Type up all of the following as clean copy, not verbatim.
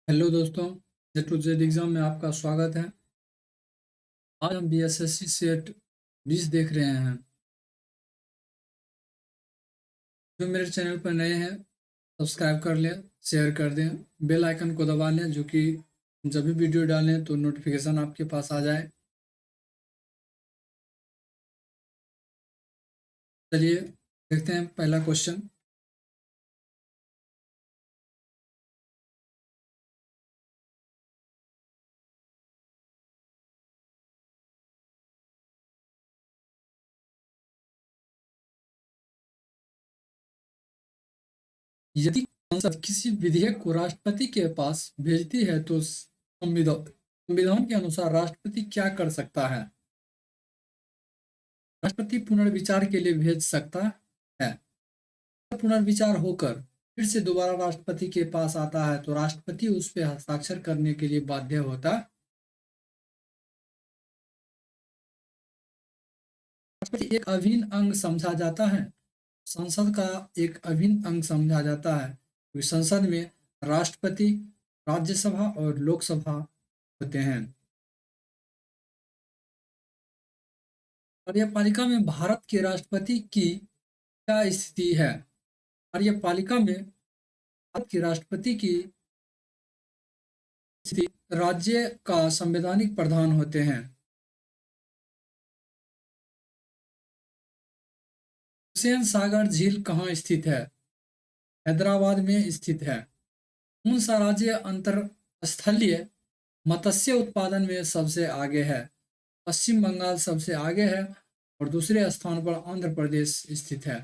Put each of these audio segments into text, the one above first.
Hello दोस्तों, Z to Z exam में आपका स्वागत है। आज हम बीएसएससी सेट 20 देख रहे हैं। जो मेरे चैनल पर नए हैं, सब्सक्राइब कर लें, शेयर कर दें, बेल आइकन को दबा लें, जो कि जब भी वीडियो डालें तो नोटिफिकेशन आपके पास आ जाए। चलिए देखते हैं पहला क्वेश्चन। यदि संसद किसी विधेयक को राष्ट्रपति के पास भेजती है तो संविधान के अनुसार राष्ट्रपति क्या कर सकता है? राष्ट्रपति पुनर्विचार के लिए भेज सकता है। पुनर्विचार होकर फिर से दोबारा राष्ट्रपति के पास आता है तो राष्ट्रपति उस पर हस्ताक्षर करने के लिए बाध्य होता। राष्ट्रपति एक अभिन्न अंग समझा जाता है। संसद का एक अभिन्न अंग समझा जाता है क्योंकि संसद में राष्ट्रपति, राज्यसभा और लोकसभा होते हैं। कार्यपालिका में भारत के राष्ट्रपति की क्या स्थिति है? कार्यपालिका में भारत के राष्ट्रपति की स्थिति राज्य का संवैधानिक प्रधान होते हैं। हुसैन सागर झील कहाँ स्थित है? हैदराबाद में स्थित है। कौन सा राज्य अंतरस्थलीय मत्स्य उत्पादन में सबसे आगे है? पश्चिम बंगाल सबसे आगे है और दूसरे स्थान पर आंध्र प्रदेश स्थित है।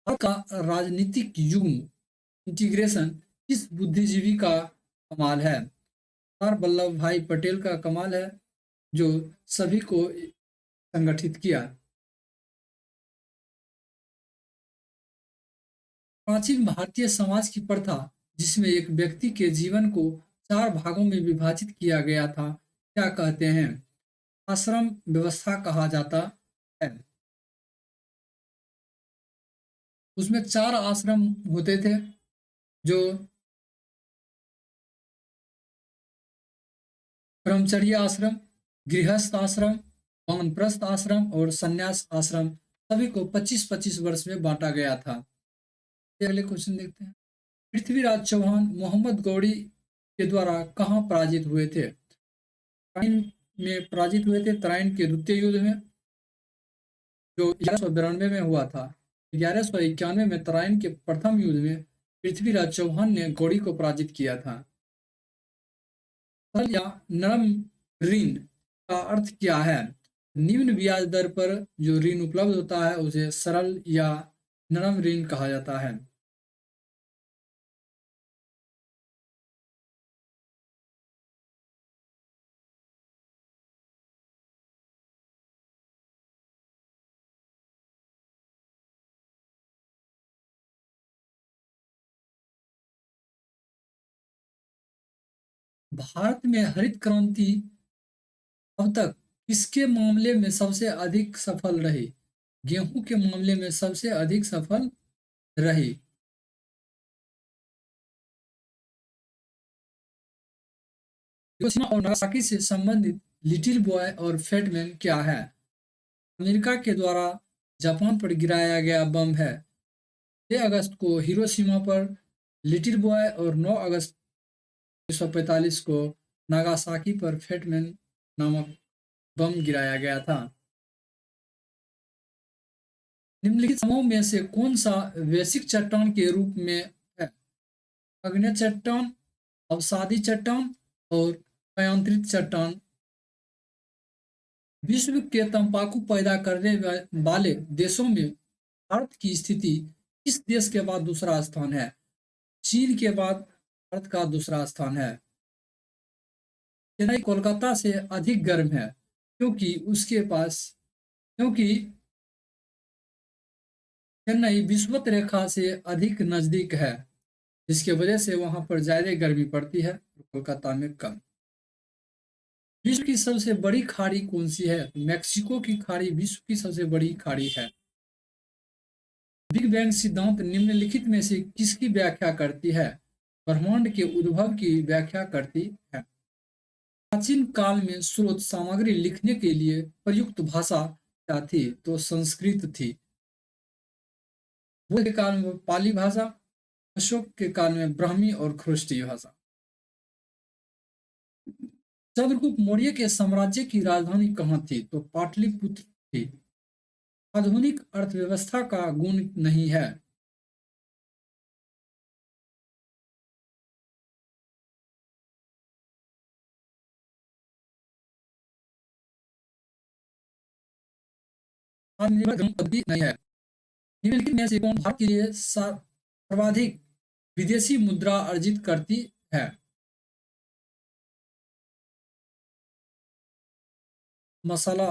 भारत का राजनीतिक युग्म इंटीग्रेशन किस बुद्धिजीवी का कमाल है? सरदार वल्लभ भाई पटेल का कमाल है, जो सभी को संगठित किया। प्राचीन भारतीय समाज की प्रथा जिसमें एक व्यक्ति के जीवन को 4 भागों में विभाजित किया गया था, क्या कहते हैं? आश्रम व्यवस्था कहा जाता है। उसमें 4 आश्रम होते थे, जो ब्रह्मचर्य आश्रम, गृहस्थ आश्रम, वानप्रस्थ आश्रम और संन्यास आश्रम। सभी को 25-25 वर्ष में बांटा गया था। अगले क्वेश्चन देखते हैं। पृथ्वीराज चौहान मोहम्मद गौरी के द्वारा कहाँ पराजित हुए थे? तराइन में पराजित हुए थे, तराइन के द्वितीय युद्ध में, जो 1192 में हुआ था। 1191 में तराइन के प्रथम युद्ध में पृथ्वीराज चौहान ने गौरी को पराजित किया था। सरल या नरम ऋण का अर्थ क्या है? निम्न ब्याज दर पर जो ऋण उपलब्ध होता है उसे सरल या नरम ऋण कहा जाता है। भारत में हरित क्रांति अब तक किसके मामले में सबसे अधिक सफल रही? गेहूं के मामले में सबसे अधिक सफल रही। हिरोशिमा और नागासाकी से संबंधित लिटिल बॉय और फैट मैन क्या है? अमेरिका के द्वारा जापान पर गिराया गया बम है। 6 अगस्त को हिरोशिमा पर लिटिल बॉय और 9 अगस्त 1945 को नागासाकी पर फैट मैन नामक बम गिराया गया था। निम्नलिखित समूह में से कौन सा वैश्विक चट्टान के रूप में है? आग्नेय चट्टान, अवसादी चट्टान और छायांतरित चट्टान। विश्व के तंबाकू पैदा करने वाले देशों में भारत की स्थिति किस देश के बाद दूसरा स्थान है? चीन के बाद भारत का दूसरा स्थान है। चेन्नई कोलकाता से अधिक गर्म है क्योंकि चेन्नई विषुवत रेखा से अधिक नजदीक है, जिसकी वजह से वहां पर ज्यादा गर्मी पड़ती है और कोलकाता में कम। विश्व की सबसे बड़ी खाड़ी कौन सी है? मैक्सिको की खाड़ी विश्व की सबसे बड़ी खाड़ी है। बिग बैंग सिद्धांत निम्नलिखित में से किसकी व्याख्या करती है? ब्रह्मांड के उद्भव की व्याख्या करती है। प्राचीन काल में स्रोत सामग्री लिखने के लिए प्रयुक्त भाषा क्या थी? तो संस्कृत थी। बुद्ध के काल में पाली भाषा, अशोक के काल में ब्राह्मी और ख्रोष्टी भाषा। चंद्रगुप्त मौर्य के साम्राज्य की राजधानी कहाँ थी? तो पाटलिपुत्र थी। आधुनिक अर्थव्यवस्था का गुण नहीं है। आत्मनिर्भर धन पद्धति नहीं है। निम्नलिखित में से कौन भारत के लिए सर्वाधिक विदेशी मुद्रा अर्जित करती है? मसाला,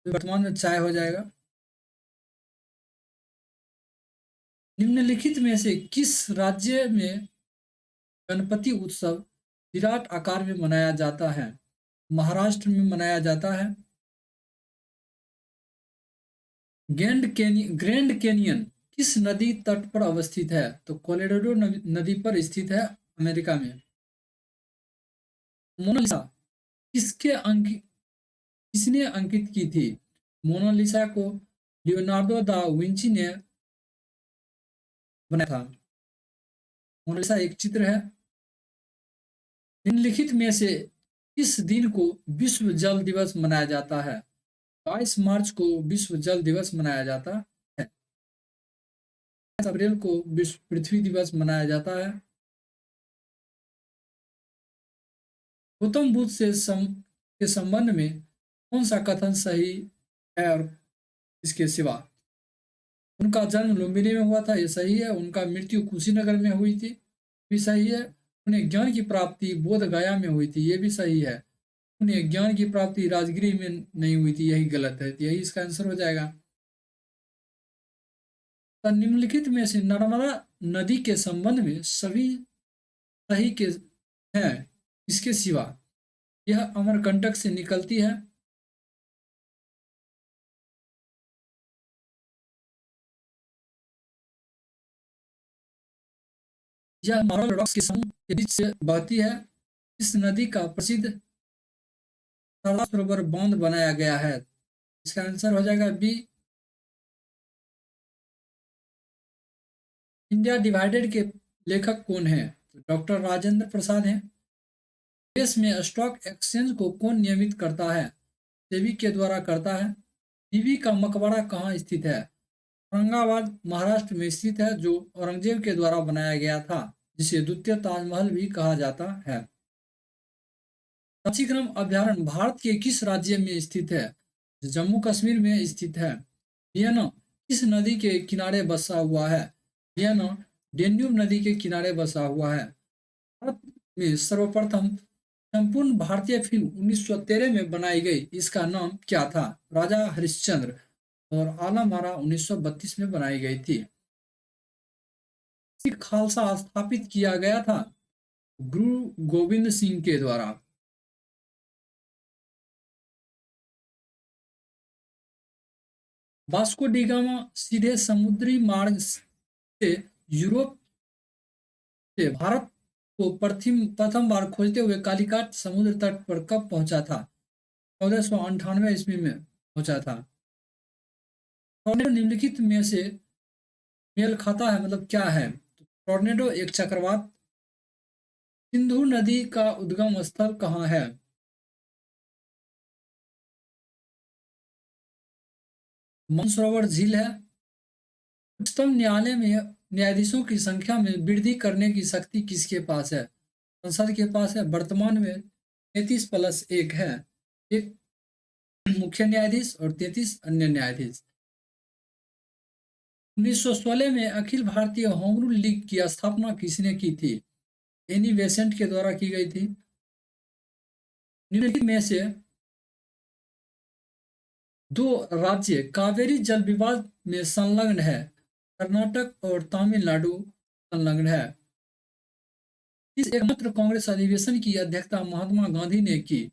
वर्तमान में चाय हो जाएगा। निम्नलिखित में से किस राज्य में गणपति उत्सव विराट आकार में मनाया जाता है? महाराष्ट्र में मनाया जाता है। ग्रैंड कैनियन किस नदी तट पर अवस्थित है? तो कोलोराडो नदी पर स्थित है, अमेरिका में। मोनालिसा किसने अंकित की थी? मोनालिसा को लियोनार्डो दा विंची ने बनाया था। मोनालिसा एक चित्र है। निम्नलिखित में से किस दिन को विश्व जल दिवस मनाया जाता है? 22 मार्च को विश्व जल दिवस मनाया जाता है। 22 अप्रैल को विश्व पृथ्वी दिवस मनाया जाता है। गौतम बुद्ध के संबंध में कौन सा कथन सही है और इसके सिवा? उनका जन्म लुम्बिनी में हुआ था, ये सही है। उनका मृत्यु कुशीनगर में हुई थी, भी सही है। उन्हें ज्ञान की प्राप्ति बोध गया में हुई थी, ये भी सही है। उन्हें ज्ञान की प्राप्ति राजगिरी में नहीं हुई थी, यही गलत है। यही इसका आंसर हो जाएगा। तो निम्नलिखित में से नर्मदा नदी के संबंध में सभी सही के हैं इसके सिवा? यह अमरकंटक से निकलती है। यह मार्बल रॉक्स के समूह के बीच से बहती है। इस नदी का प्रसिद्ध सरदार सरोवर बांध बनाया गया है। इसका आंसर हो जाएगा बी। इंडिया डिवाइडेड के लेखक कौन है? डॉक्टर राजेंद्र प्रसाद हैं। देश में स्टॉक एक्सचेंज को कौन नियमित करता है? सेबी के द्वारा करता है। बीबी का मकबरा कहाँ स्थित है? औरंगाबाद महाराष्ट्र में स्थित है, जो औरंगजेब के द्वारा बनाया गया था, जिसे द्वितीय ताजमहल भी कहा जाता है। कांचीग्राम अभ्यारण्य भारत के किस राज्य में स्थित है? जम्मू कश्मीर में स्थित है। वियना किस नदी के किनारे बसा हुआ है? वियना डेन्यूब नदी के किनारे बसा हुआ है। भारत में सर्वप्रथम संपूर्ण भारतीय फिल्म 1913 में बनाई गई, इसका नाम क्या था? राजा हरिश्चंद्र। और आलम आरा 1932 में बनाई गई थी। सिख खालसा स्थापित किया गया था गुरु गोविंद सिंह के द्वारा। वास्को डी गामा सीधे समुद्री मार्ग से यूरोप से भारत को प्रथम बार खोजते हुए कालीकट समुद्र तट पर कब पहुंचा था? 1498 ईस्वी में पहुंचा था। टॉर्नेडो निम्नलिखित में से मेल खाता है, मतलब क्या है? टॉर्नेडो एक चक्रवात। सिंधु नदी का उद्गम स्थल कहाँ है? मानसरोवर झील है। उच्चतम न्यायालय में न्यायाधीशों की संख्या में वृद्धि करने की शक्ति किसके पास है? संसद के पास है। वर्तमान में 33+1 है। एक मुख्य न्यायाधीश और 33 अन्य न्यायाधीश। 1916 में Akhil Bharatiya home rule league की स्थापना किसने की थी? एनी बेसेंट के द्वारा की गई थी। निम्नलिखित में से दो राज्य कावेरी जल विवाद में संलग्न है। कर्नाटक और तमिलनाडु संलग्न है। इस एकमात्र कांग्रेस अधिवेशन की अध्यक्षता महात्मा गांधी ने की।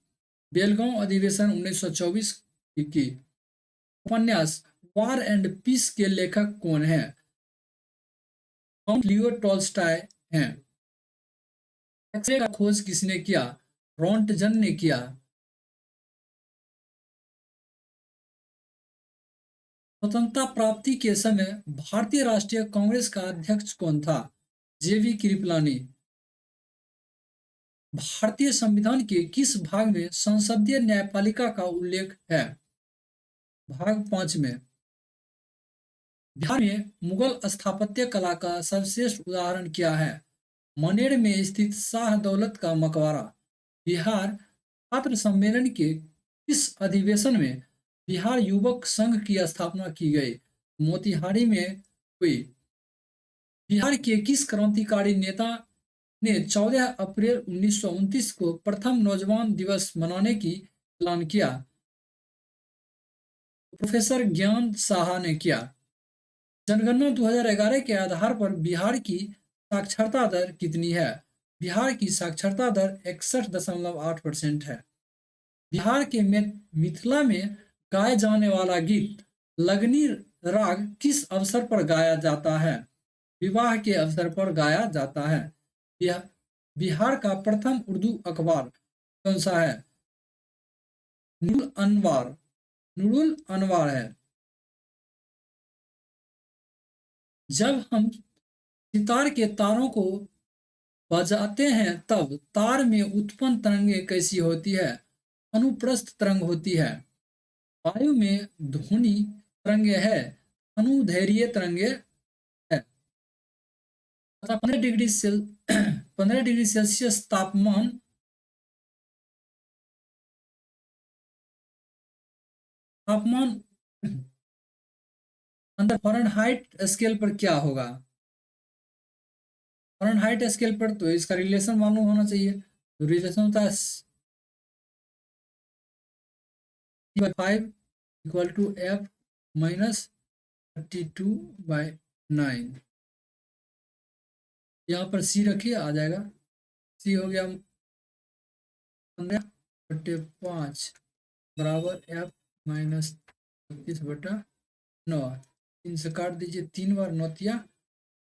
बेलगांव अधिवेशन 1924 की। उपन्यास वार एंड पीस के लेखक कौन है? काउंट लियो टॉल्स्टॉय हैं। एक्सरे का खोज किसने किया? रोंटगन ने किया। स्वतंत्रता प्राप्ति के समय भारतीय राष्ट्रीय कांग्रेस का अध्यक्ष कौन था? जेवी कृपलानी। भारतीय संविधान के किस भाग में संसदीय न्यायपालिका का उल्लेख है? भाग 5 में। बिहार में मुगल स्थापत्य कला का सर्वश्रेष्ठ उदाहरण क्या है? मनेर में स्थित शाह दौलत का मकबरा। बिहार छात्र सम्मेलन के किस अधिवेशन में बिहार युवक संघ की स्थापना की गई? मोतिहारी में हुई। बिहार के किस क्रांतिकारी नेता ने 14 अप्रैल 1929 को प्रथम नौजवान दिवस मनाने की ऐलान किया? प्रोफेसर ज्ञान साहा ने किया। जनगणना 2011 के आधार पर बिहार की साक्षरता दर कितनी है? बिहार की साक्षरता दर 61.8% है। बिहार के मिथिला में गाए जाने वाला गीत लगनी राग किस अवसर पर गाया जाता है? विवाह के अवसर पर गाया जाता है। बिहार का प्रथम उर्दू अखबार कौन सा है? नूरुल अनवार। नूरुल अनवार है। जब हम सितार के तारों को बजाते हैं तब तार में उत्पन्न तरंगें कैसी होती है? अनुप्रस्थ तरंग होती है। वायु में ध्वनि तरंगे है, अनुदैर्घ्य तरंगे है। 15 डिग्री सेल्सियस तापमान तापमान अंदर फ़ारेनहाइट स्केल पर क्या होगा? फ़ारेनहाइट स्केल पर तो इसका रिलेशन मालूम होना चाहिए। तो रिलेशन होता है C/5 equal to F minus 32/9। यहाँ पर C रखिए, आ जाएगा। C हो गया 15/5 बराबर F माइनस 32/9। 3 से काट दीजिए, 3 बार 9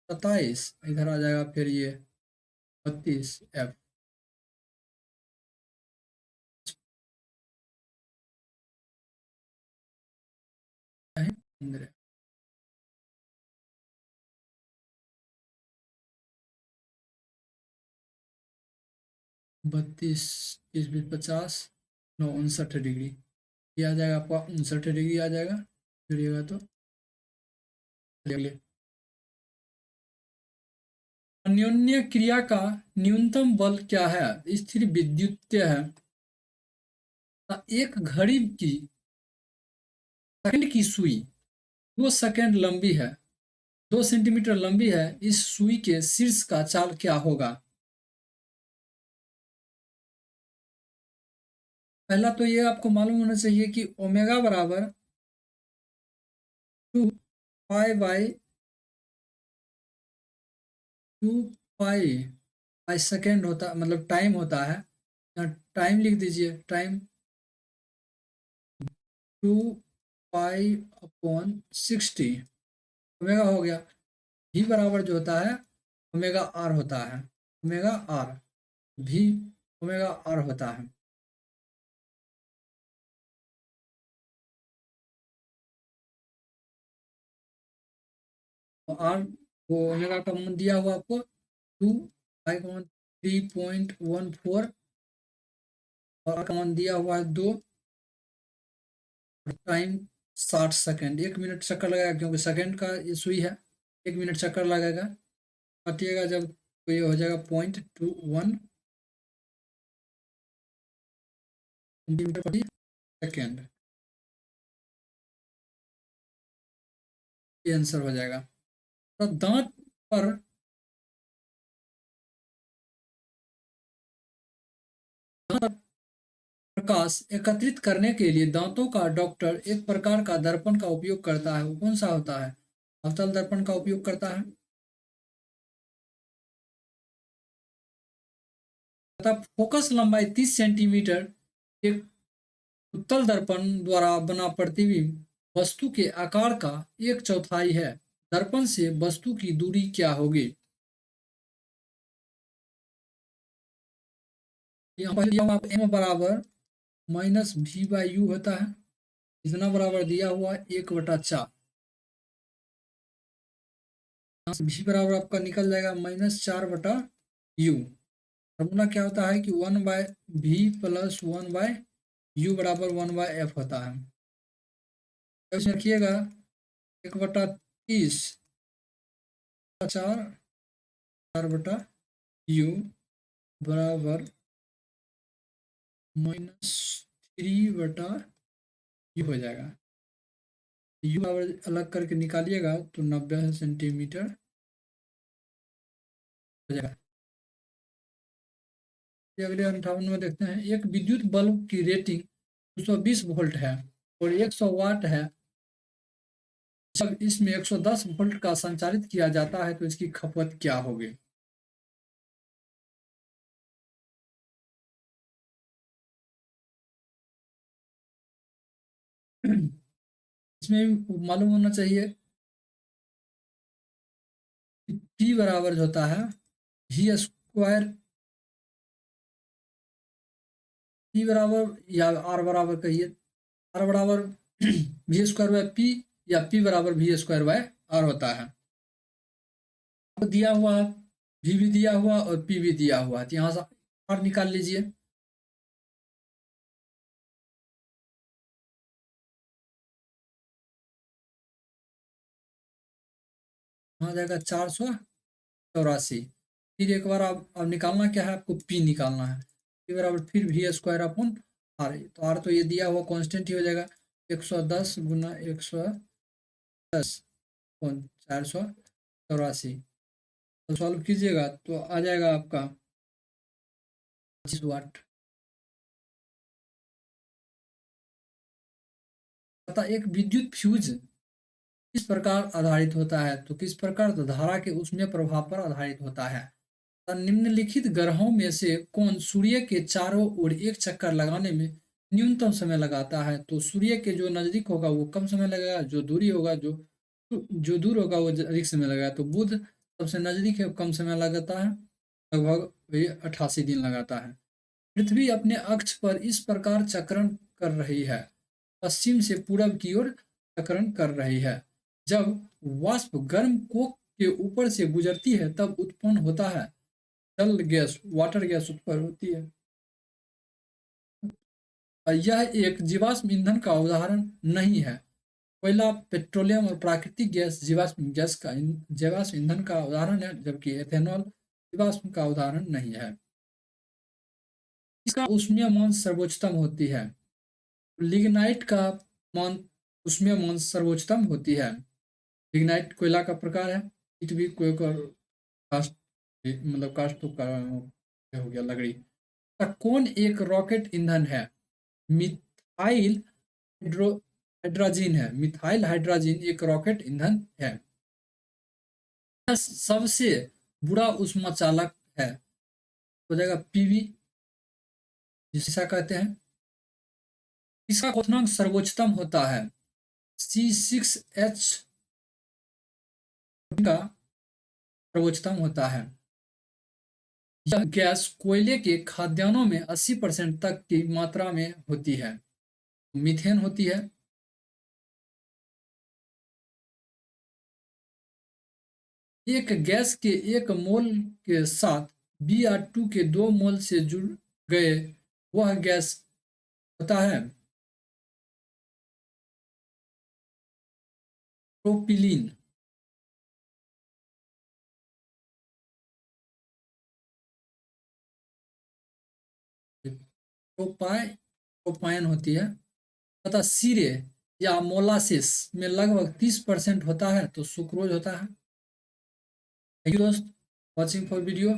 27, इधर आ जाएगा फिर ये 32F। पंद्रह 32 30 20 50 9 59 डिग्री। ये आ जाएगा आपका 59 डिग्री आ जाएगा। जुड़िएगा तो अगले अन्योन्य क्रिया का न्यूनतम बल क्या है? स्थिर विद्युतीय है। एक घड़ी की सेकंड की सुई 2 सेकंड लंबी है, 2 सेंटीमीटर लंबी है। इस सुई के शीर्ष का चाल क्या होगा? पहला तो ये आपको मालूम होना चाहिए कि ओमेगा बराबर 2 पाई बाई सेकेंड होता, मतलब टाइम होता है। यहाँ टाइम लिख दीजिए, टाइम 2 पाई/60 ओमेगा हो गया। भी बराबर जो होता है ओमेगा आर होता है। ओमेगा आर भी ओमेगा आर होता है। तो आर वो ओमेगा का मान दिया हुआ आपको 2 पाई/3.14 और का मान दिया हुआ है 2। Time 60 second. 1 मिनट चक्कर लगाएगा क्योंकि सेकेंड का ये सुई है। 1 मिनट चक्कर लगाएगा, काटिएगा जब तो ये हो जाएगा 0.21 सेंटीमीटर/सेकेंड। ये आंसर हो जाएगा। तो दांत पर प्रकाश एकत्रित करने के लिए दांतों का डॉक्टर एक प्रकार का दर्पण का उपयोग करता है, वो कौन सा होता है? अवतल दर्पण का उपयोग करता है। तथा फोकस लंबाई 30 सेंटीमीटर एक उत्तल दर्पण द्वारा बना प्रतिबिंब वस्तु के आकार का 1/4 है। दर्पण से वस्तु की दूरी क्या होगी? यहाँ पर दिया हुआ m बराबर माइनस भी बाई यू होता है, इतना बराबर दिया हुआ 1/4, यहाँ से भी बराबर आपका निकल जाएगा -4/u। फॉर्मूला क्या होता है कि 1/v प्लस 1/u बराबर 1/f होता है। तो इसमें रखिएगा 1/30 4/u बराबर -3/u हो जाएगा। यू बराबर अलग करके निकालिएगा तो 90 सेंटीमीटर हो जाएगा। अगले 58 में देखते हैं, एक विद्युत बल्ब की रेटिंग 220 वोल्ट है और 100 वाट है। जब इसमें 110 वोल्ट का संचालित किया जाता है तो इसकी खपत क्या होगी? इसमें मालूम होना चाहिए P बराबर जो होता है V स्क्वायर, P बराबर या R बराबर कहिए, R बराबर V स्क्वायर बाय P या P बराबर V स्क्वायर बाय R होता है। तो दिया हुआ V भी दिया हुआ और P भी दिया हुआ है, तो यहाँ से R निकाल लीजिए। यहाँ जाएगा 484। फिर एक बार आप अब निकालना क्या है, आपको P निकालना है। P बराबर फिर V स्क्वायर अपन R, तो R तो ये दिया हुआ कांस्टेंट ही हो जाएगा, 110 गुना 110 484। तो सॉल्व कीजिएगा तो आ जाएगा आपका 25 वाट। अतः एक विद्युत फ्यूज किस प्रकार आधारित होता है, तो किस प्रकार, तो धारा के उसमें प्रभाव पर आधारित होता है। निम्नलिखित ग्रहों में से कौन सूर्य के चारों ओर एक चक्कर लगाने में न्यूनतम समय लगाता है? तो सूर्य के जो नजदीक होगा वो कम समय लगेगा, जो दूरी होगा जो दूर होगा वो अधिक समय लगेगा। तो बुध सबसे नजदीक है, कम समय लगाता है, लगभग 88 दिन लगाता है। पृथ्वी अपने अक्ष पर इस प्रकार चक्रण कर रही है, पश्चिम से पूरब की ओर चक्रण कर रही है। जब वाष्प गर्म कोक के ऊपर से गुजरती है तब उत्पन्न होता है जल गैस, वाटर गैस उत्पन्न होती है। यह एक जीवाश्म ईंधन का उदाहरण नहीं है। कोयला, पेट्रोलियम और प्राकृतिक गैस जीवाश्म ईंधन का उदाहरण है, जबकि एथेनॉल जीवाश्म का उदाहरण नहीं है। इसका ऊष्मीय मान सर्वोच्चतम होती है। लिग्नाइट का मान ऊष्मीय मान सर्वोच्चतम होती है। लिग्नाइट कोयला का प्रकार है, इट भी कोई कास्ट, मतलब कास्ट तो हो गया लकड़ी का। कौन एक रॉकेट ईंधन है? मिथाइल हाइड्रोजन है, मिथाइल हाइड्रोजन एक रॉकेट ईंधन है। यह सबसे बुरा ऊष्मा चालक है, हो जाएगा पीवी, जिसे कहते हैं। इसका क्वथनांक सर्वोच्चतम होता है, C6H का सर्वोच्चतम होता है। यह गैस कोयले के खाद्यान्नों में 80% तक की मात्रा में होती है। मीथेन होती है। एक गैस के 1 मोल के साथ Br2 के 2 मोल से जुड़ गए वह गैस होता है प्रोपिलीन। प्रोपाइन होती है। तथा सीरे या मोलासिस में लगभग 30% होता है, तो सुक्रोज होता है। थैंक यू दोस्त, वॉचिंग फॉर वीडियो।